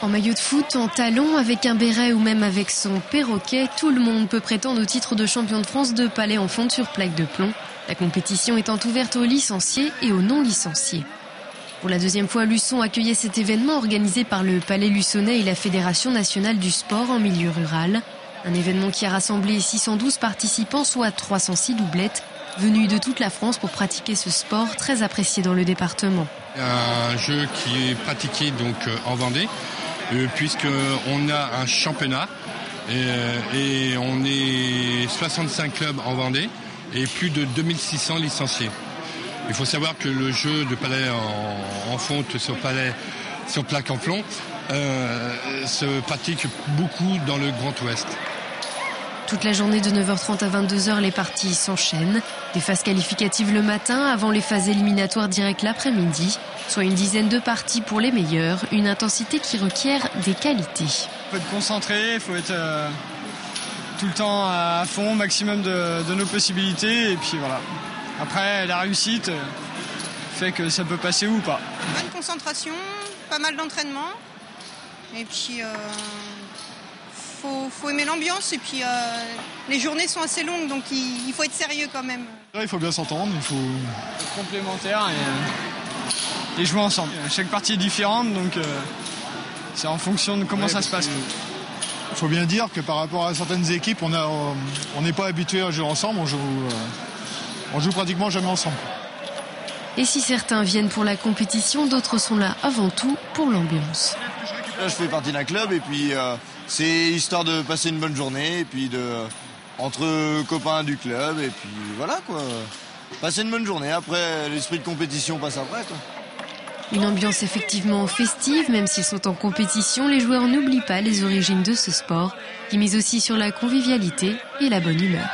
En maillot de foot, en talons, avec un béret ou même avec son perroquet, tout le monde peut prétendre au titre de champion de France de palais en fonte sur plaque de plomb. La compétition étant ouverte aux licenciés et aux non-licenciés. Pour la deuxième fois, Luçon accueillait cet événement organisé par le Palais Luçonnais et la Fédération nationale du sport en milieu rural. Un événement qui a rassemblé 612 participants, soit 306 doublettes, venus de toute la France pour pratiquer ce sport très apprécié dans le département. Un jeu qui est pratiqué donc en Vendée, puisqu'on a un championnat et on est 65 clubs en Vendée et plus de 2600 licenciés. Il faut savoir que le jeu de palais en fonte sur plaque en plomb se pratique beaucoup dans le Grand Ouest. Toute la journée de 9h30 à 22h, les parties s'enchaînent. Des phases qualificatives le matin avant les phases éliminatoires directes l'après-midi. Soit une dizaine de parties pour les meilleurs. Une intensité qui requiert des qualités. Il faut être concentré, il faut être tout le temps à fond, maximum de nos possibilités. Et puis voilà. Après, la réussite fait que ça peut passer ou pas. Bonne concentration, pas mal d'entraînement. Et puis... faut aimer l'ambiance et puis les journées sont assez longues donc il faut être sérieux quand même. Il faut bien s'entendre, il faut être complémentaire et jouer ensemble. Chaque partie est différente donc c'est en fonction de comment ça se passe. Il faut bien dire que par rapport à certaines équipes, on n'est pas habitué à jouer ensemble, on joue pratiquement jamais ensemble. Et si certains viennent pour la compétition, d'autres sont là avant tout pour l'ambiance. Là, je fais partie d'un club et puis c'est histoire de passer une bonne journée et puis entre copains du club et puis voilà quoi. Passer une bonne journée. Après, l'esprit de compétition passe après quoi. Une ambiance effectivement festive, même s'ils sont en compétition, les joueurs n'oublient pas les origines de ce sport, qui mise aussi sur la convivialité et la bonne humeur.